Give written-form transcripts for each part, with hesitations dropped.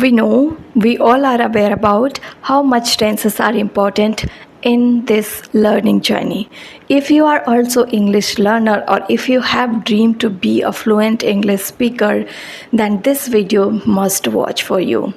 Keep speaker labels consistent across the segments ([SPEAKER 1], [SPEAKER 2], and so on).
[SPEAKER 1] We know, we all are aware about how much tenses are important in this learning journey. If you are also English learner or if you have dreamed to be a fluent English speaker, then this video must watch for you,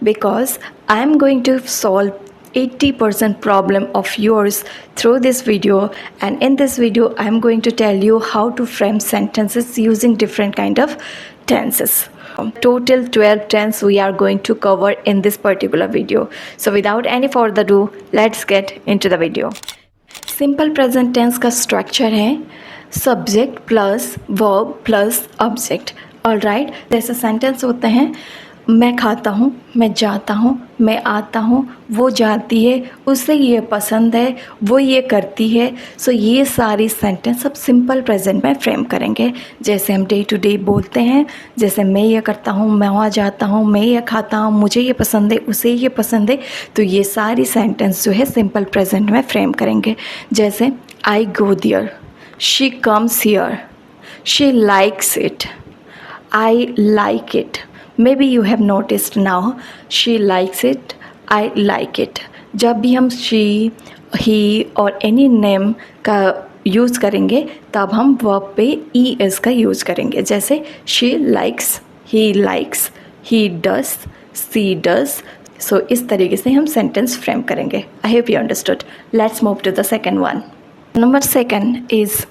[SPEAKER 1] because I am going to solve 80% problem of yours through this video, and in this video I am going to tell you how to frame sentences using different kind of tenses. Total 12 tense we are going to cover in this particular video. So without any further ado, let's get into the video. Simple present tense का structure है subject plus verb plus object. Alright, जैसे sentence होते हैं मैं खाता हूँ, मैं जाता हूँ, मैं आता हूँ, वो जाती है, उसे ये पसंद है, वो ये करती है. सो ये सारी सेंटेंस अब सिंपल प्रेजेंट में फ्रेम करेंगे. जैसे हम डे टू डे बोलते हैं, जैसे मैं ये करता हूँ, मैं वहाँ जाता हूँ, मैं ये खाता हूँ, मुझे ये पसंद है, उसे ये पसंद है. तो ये सारी सेंटेंस जो है सिंपल प्रेजेंट में फ्रेम करेंगे. जैसे I go there, she comes here, she likes it, I like it. Maybe you have noticed now, she likes it, I like it. जब भी हम she, he और any name का यूज़ करेंगे तब हम verb पे es का यूज़ करेंगे. जैसे she likes, he likes, he does, she does. So इस तरीके से हम sentence frame करेंगे. I hope you understood. Let's move to the second one. Number second is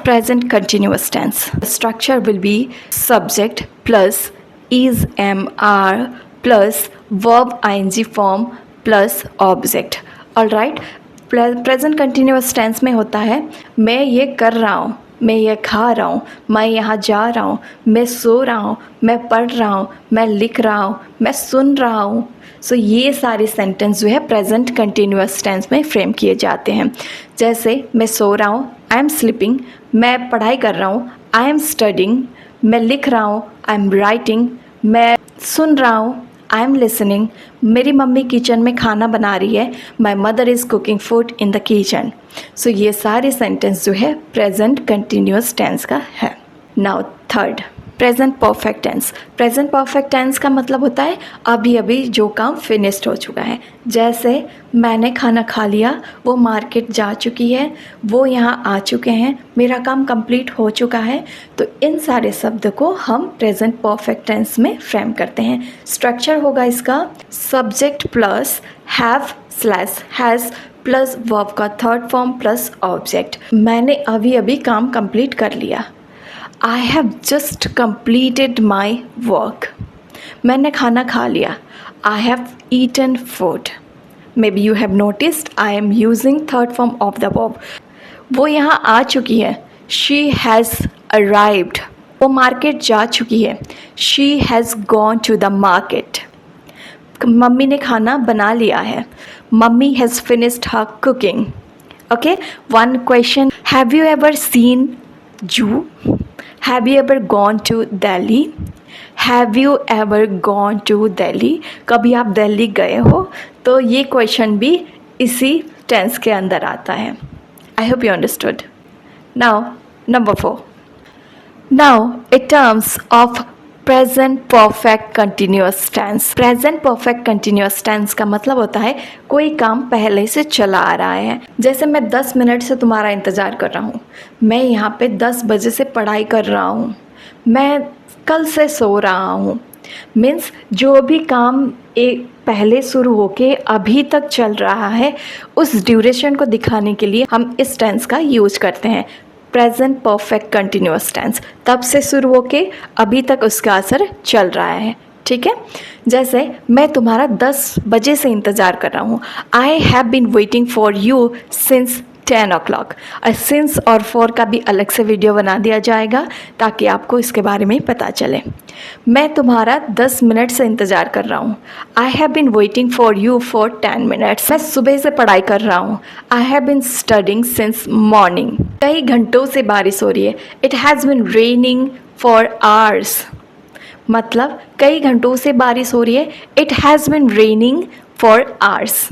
[SPEAKER 1] present continuous tense. The structure will be subject plus is, am, are plus verb ing form plus object. Alright, present continuous tense में होता है मैं ये कर रहा हूँ, मैं ये खा रहा हूँ, मैं यहाँ जा रहा हूँ, मैं सो रहा हूँ, मैं पढ़ रहा हूँ, मैं लिख रहा हूँ, मैं सुन रहा हूँ. सो ये सारे सेंटेंस जो है प्रेजेंट कंटिन्यूअस टेंस में फ्रेम किए जाते हैं. जैसे मैं सो रहा हूँ, आई एम स्लीपिंग, मैं पढ़ाई कर रहा हूँ, आई एम स्टडिंग, मैं लिख रहा हूँ, आई एम राइटिंग, मैं सुन रहा हूँ, आई एम लिसनिंग, मेरी मम्मी किचन में खाना बना रही है, my mother is cooking food in the kitchen. So ये सारे सेंटेंस जो है प्रेजेंट कंटिन्यूअस टेंस का है. Now third, present perfect tense. Present perfect tense का मतलब होता है अभी अभी जो काम फिनिश्ड हो चुका है. जैसे मैंने खाना खा लिया, वो मार्केट जा चुकी है, वो यहाँ आ चुके हैं, मेरा काम कंप्लीट हो चुका है. तो इन सारे शब्द को हम प्रेजेंट परफेक्ट टेंस में फ्रेम करते हैं. स्ट्रक्चर होगा इसका subject plus have slash has plus verb का थर्ड फॉर्म प्लस ऑब्जेक्ट. मैंने अभी अभी काम कंप्लीट कर लिया. I have just completed my work. मैंने खाना खा लिया. I have eaten food. Maybe you have noticed I am using third form of the verb. वो यहाँ आ चुकी है. She has arrived. वो मार्केट जा चुकी है. She has gone to the market. Mummy ने खाना बना लिया है. Mummy has finished her cooking. Okay, one question. Have you ever seen zoo? Have you ever gone to Delhi? Have you ever gone to Delhi? कभी आप दिल्ली गए हो? तो ये क्वेश्चन भी इसी टेंस के अंदर आता है. I hope you understood. Now, number 4. Now, in terms of present perfect continuous tense. Present perfect continuous tense का मतलब होता है कोई काम पहले से चला आ रहा है. जैसे मैं 10 मिनट से तुम्हारा इंतज़ार कर रहा हूँ, मैं यहाँ पे 10 बजे से पढ़ाई कर रहा हूँ, मैं कल से सो रहा हूँ. मीन्स जो भी काम एक पहले शुरू होके अभी तक चल रहा है उस ड्यूरेशन को दिखाने के लिए हम इस टेंस का यूज करते हैं. प्रेजेंट परफेक्ट कंटिन्यूअस टेंस तब से शुरू होके अभी तक उसका असर चल रहा है. ठीक है, जैसे मैं तुम्हारा 10 बजे से इंतज़ार कर रहा हूँ. I have been waiting for you since 10 o'clock. और सिंस और फॉर का भी अलग से वीडियो बना दिया जाएगा ताकि आपको इसके बारे में पता चले. मैं तुम्हारा 10 मिनट से इंतज़ार कर रहा हूँ. I have been waiting for you for 10 minutes. मैं सुबह से पढ़ाई कर रहा हूँ. I have been studying since morning. कई घंटों से बारिश हो रही है. It has been raining for hours. मतलब कई घंटों से बारिश हो रही है. It has been raining for hours.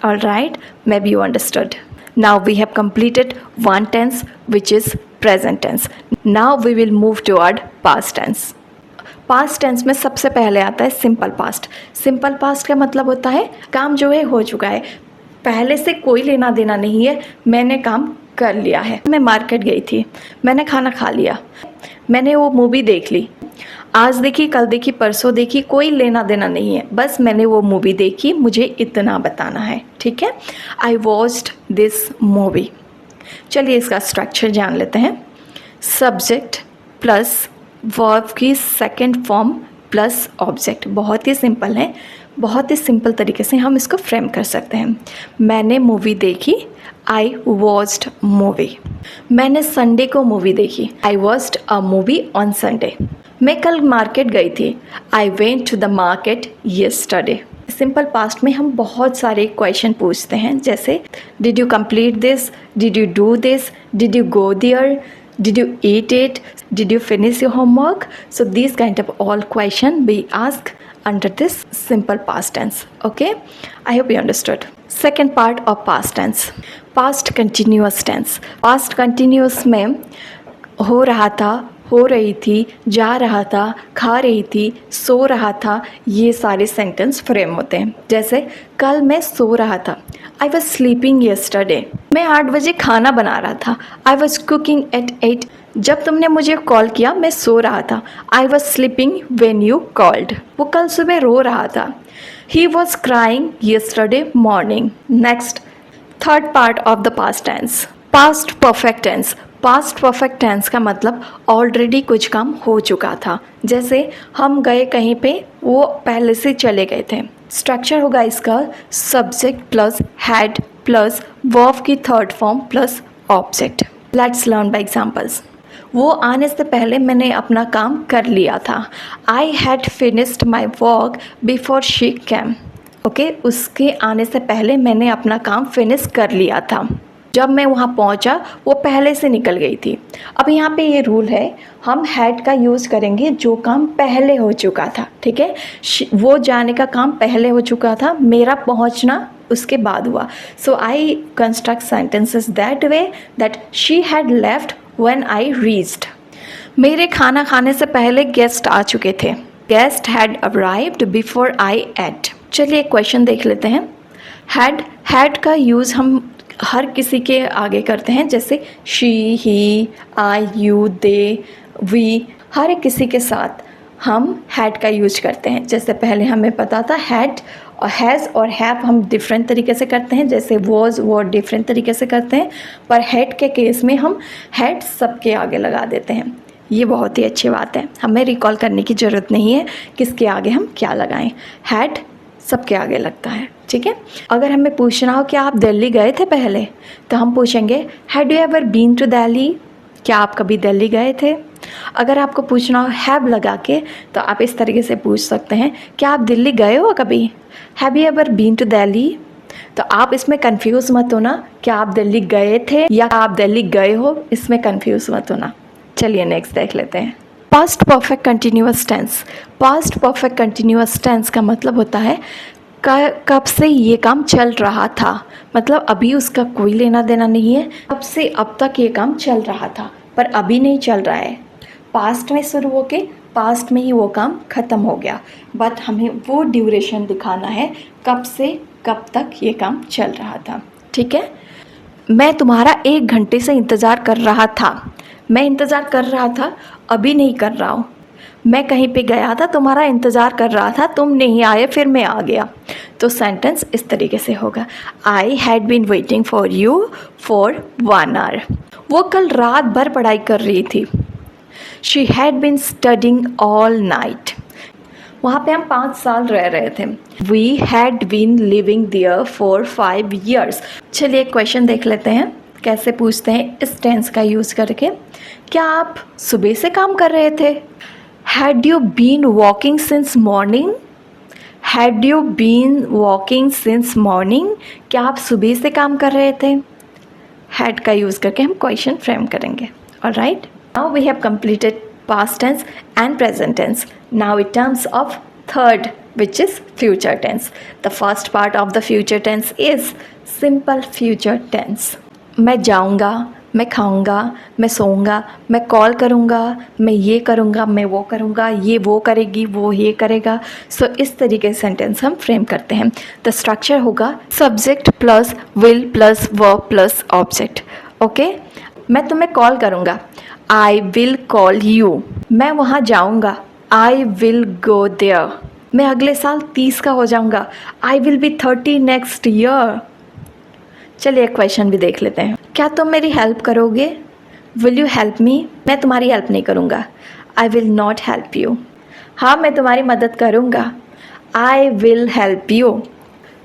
[SPEAKER 1] Alright, maybe you understood. Now we have completed one tense which is present tense. Now we will move toward past tense. Past tense में सबसे पहले आता है सिंपल पास्ट। सिंपल पास्ट का मतलब होता है काम जो है हो चुका है, पहले से कोई लेना देना नहीं है, मैंने काम कर लिया है। मैं मार्केट गई थी, मैंने खाना खा लिया, मैंने वो मूवी देख ली, आज देखी कल देखी परसों देखी, कोई लेना देना नहीं है, बस मैंने वो मूवी देखी, मुझे इतना बताना है, ठीक है। I watched this movie. चलिए इसका स्ट्रक्चर जान लेते हैं। सब्जेक्ट प्लस वर्ब की सेकंड फॉर्म प्लस ऑब्जेक्ट। बहुत ही सिंपल है, बहुत ही सिंपल तरीके से हम इसको फ्रेम कर सकते हैं। मैंने मूवी देखी, आई वॉच्ड मूवी। मैंने संडे को मूवी देखी, I watched a movie on Sunday. मैं कल मार्केट गई थी, I went to the market yesterday. Simple past में हम बहुत सारे क्वेश्चन पूछते हैं, जैसे did you complete this, did you do this, did you go there, did you eat it, did you finish your homework? So these kind of all question we ask under this simple past tense. Okay, I hope you understood. Second part of past tense, past continuous tense. Past continuous में हो रहा था, हो रही थी, जा रहा था, खा रही थी, सो रहा था, ये सारे सेंटेंस फ्रेम होते हैं। जैसे कल मैं सो रहा था, आई वॉज स्लीपिंग येस्टरडे। मैं 8 बजे खाना बना रहा था, आई वॉज कुकिंग एट 8। जब तुमने मुझे कॉल किया मैं सो रहा था, I was sleeping when you called. वो कल सुबह रो रहा था, he was crying yesterday morning. Next, third part of the past tense, past perfect tense. Past perfect tense का मतलब ऑलरेडी कुछ काम हो चुका था, जैसे हम गए कहीं पे, वो पहले से चले गए थे। स्ट्रक्चर होगा इसका subject plus had plus verb की third form plus object. Let's learn by examples. वो आने से पहले मैंने अपना काम कर लिया था, I had finished my work before she came. Okay, उसके आने से पहले मैंने अपना काम फिनिश कर लिया था। जब मैं वहाँ पहुँचा वो पहले से निकल गई थी। अब यहाँ पे ये रूल है, हम हैड का यूज़ करेंगे जो काम पहले हो चुका था, ठीक है। वो जाने का काम पहले हो चुका था, मेरा पहुँचना उसके बाद हुआ। So I construct sentences that way that she had left when I reached. मेरे खाना खाने से पहले गेस्ट आ चुके थे, guest had arrived before I ate. चलिए एक क्वेश्चन देख लेते हैं। हैड का यूज़ हम हर किसी के आगे करते हैं, जैसे she, he, I, you, they, we, हर एक किसी के साथ हम हैड का यूज करते हैं। जैसे पहले हमें पता था हैड और हैज़ और हैव हम डिफरेंट तरीके से करते हैं, जैसे वॉज वो डिफरेंट तरीके से करते हैं, पर हैड के केस में हम हैड सबके आगे लगा देते हैं। ये बहुत ही अच्छी बात है, हमें रिकॉल करने की ज़रूरत नहीं है किसके आगे हम क्या लगाएं, हैड सबके आगे लगता है, ठीक है। अगर हमें पूछना हो कि आप दिल्ली गए थे पहले, तो हम पूछेंगे had you ever been to Delhi, क्या आप कभी दिल्ली गए थे। अगर आपको पूछना हो हैव लगा के, तो आप इस तरीके से पूछ सकते हैं क्या आप दिल्ली गए हो कभी, have you ever been to Delhi. तो आप इसमें कंफ्यूज मत होना, क्या आप दिल्ली गए थे या आप दिल्ली गए हो, इसमें कंफ्यूज मत होना। चलिए नेक्स्ट देख लेते हैं। Past perfect continuous tense. Past perfect continuous tense का मतलब होता है कब से ये काम चल रहा था, मतलब अभी उसका कोई लेना देना नहीं है, कब से अब तक ये काम चल रहा था पर अभी नहीं चल रहा है। पास्ट में शुरू होके पास्ट में ही वो काम ख़त्म हो गया, बट हमें वो ड्यूरेशन दिखाना है कब से कब तक ये काम चल रहा था, ठीक है। मैं तुम्हारा 1 घंटे से इंतज़ार कर रहा था, मैं इंतज़ार कर रहा था, अभी नहीं कर रहा हूँ। मैं कहीं पे गया था, तुम्हारा इंतज़ार कर रहा था, तुम नहीं आए, फिर मैं आ गया। तो सेंटेंस इस तरीके से होगा, I had been waiting for you for 1 hour. वो कल रात भर पढ़ाई कर रही थी। She had been studying all night. वहाँ पे हम 5 साल रह रहे थे। We had been living there for 5 years। चलिए एक क्वेश्चन देख लेते हैं कैसे पूछते हैं इस टेंस का यूज़ करके। क्या आप सुबह से काम कर रहे थे, had you been walking since morning, had you been walking since morning, क्या आप सुबह से काम कर रहे थे। हैड का यूज़ करके हम क्वेश्चन फ्रेम करेंगे। Alright, now we have completed past tense and present tense. Now in terms of third, which is future tense. The first part of the future tense is simple future tense. मैं जाऊँगा, मैं खाऊंगा, मैं सोऊंगा, मैं call करूंगा, मैं ये करूंगा, मैं वो करूंगा, ये वो करेगी, वो ये करेगा। सो इस तरीके से सेंटेंस हम फ्रेम करते हैं। द स्ट्रक्चर होगा subject plus will plus verb plus object. Okay, मैं तुम्हें कॉल करूंगा, आई विल कॉल यू। मैं वहाँ जाऊंगा, आई विल गो देयर। मैं अगले साल 30 का हो जाऊंगा, आई विल बी 30 नेक्स्ट ईयर। चलिए एक क्वेश्चन भी देख लेते हैं। क्या तुम मेरी हेल्प करोगे? Will you help me? मैं तुम्हारी हेल्प नहीं करूँगा, I will not help you. हाँ, मैं तुम्हारी मदद करूँगा, I will help you.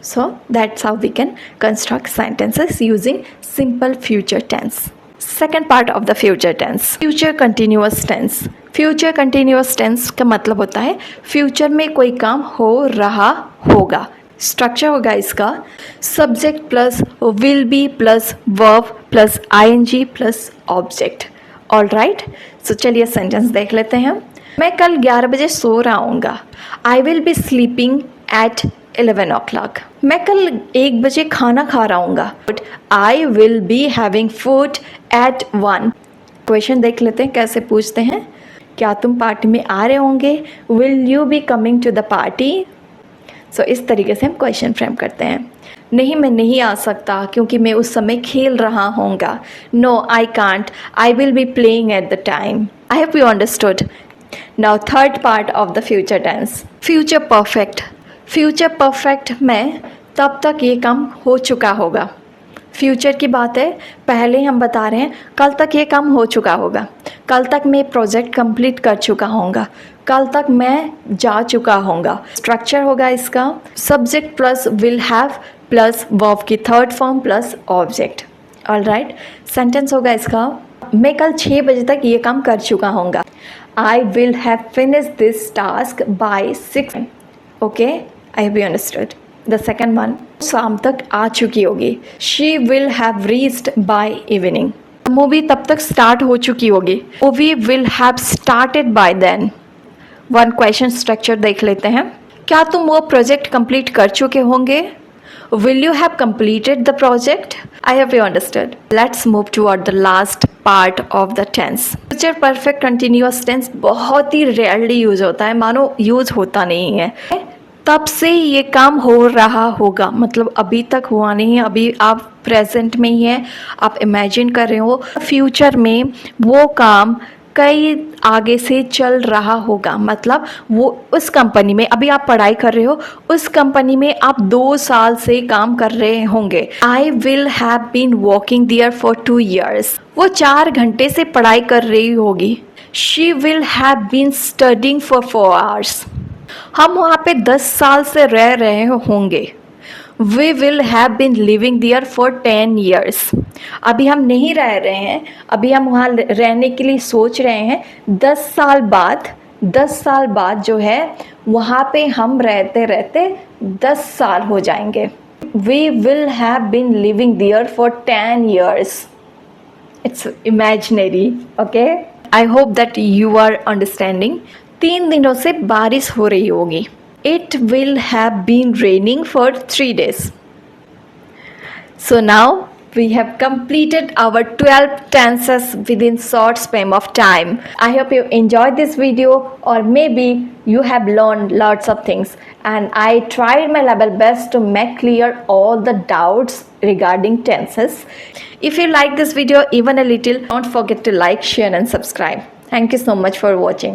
[SPEAKER 1] So that's how we can construct sentences using simple future tense. Second part of the future tense, future continuous tense. Future continuous tense का मतलब होता है future में कोई काम हो रहा होगा। स्ट्रक्चर होगा इसका subject plus will be plus verb plus ING plus object. All right, so चलिए सेंटेंस देख लेते हैं। मैं कल 11 बजे सो रहा हूँगा, I will be sleeping at 11 o'clock. मैं कल 1 बजे खाना खा रहा हूँगा, I will be having food at 1। Question देख लेते हैं कैसे पूछते हैं। क्या तुम पार्टी में आ रहे होंगे? Will you be coming to the party? So इस तरीके से हम क्वेश्चन फ्रेम करते हैं। नहीं, मैं नहीं आ सकता क्योंकि मैं उस समय खेल रहा होऊंगा। No I can't, I will be playing at the time. I hope you understood. Now third part of the future tense, future perfect. Future perfect में तब तक ये काम हो चुका होगा। फ्यूचर की बात है, पहले हम बता रहे हैं कल तक ये काम हो चुका होगा, कल तक मैं प्रोजेक्ट कंप्लीट कर चुका होऊंगा, कल तक मैं जा चुका होऊंगा। स्ट्रक्चर होगा इसका subject plus will have plus verb की third form plus object. All right, sentence होगा इसका मैं कल 6 बजे तक ये काम कर चुका होऊंगा, I will have finish this task by 6। Okay, I have you understood. The second one, शाम तक आ चुकी होगी, she will have reached by evening. Movie तब तक स्टार्ट हो चुकी होगी, movie will have started by then. One question structure देख लेते हैं। क्या तुम वो प्रोजेक्ट कंप्लीट कर चुके होंगे? Will you have completed the project? I have you understood. Let's move toward the last part of the tense. Future perfect continuous tense बहुत ही रेयरली यूज होता है, मानो यूज होता नहीं है। तब से ये काम हो रहा होगा, मतलब अभी तक हुआ नहीं है, अभी आप प्रेजेंट में ही हैं, आप इमेजिन कर रहे हो। फ्यूचर में वो काम कई आगे से चल रहा होगा, मतलब वो उस कंपनी में अभी आप पढ़ाई कर रहे हो, उस कंपनी में आप 2 साल से काम कर रहे होंगे। I will have been working there for 2 years। वो 4 घंटे से पढ़ाई कर रही होगी। She will have been studying for 4 hours। हम वहाँ पे 10 साल से रह रहे होंगे। We will have been living there for 10 years। अभी हम नहीं रह रहे हैं, अभी हम वहाँ रहने के लिए सोच रहे हैं। 10 साल बाद जो है वहाँ पे हम रहते रहते 10 साल हो जाएंगे। We will have been living there for 10 years। It's imaginary. Okay, I hope that you are understanding. 3 दिनों से बारिश हो रही होगी। It will have been raining for 3 days. So now we have completed our 12 tenses within short span of time. I hope you enjoyed this video, or maybe you have learned lots of things, and I tried my level best to make clear all the doubts regarding tenses. If you like this video even a little, don't forget to like, share and subscribe. Thank you so much for watching.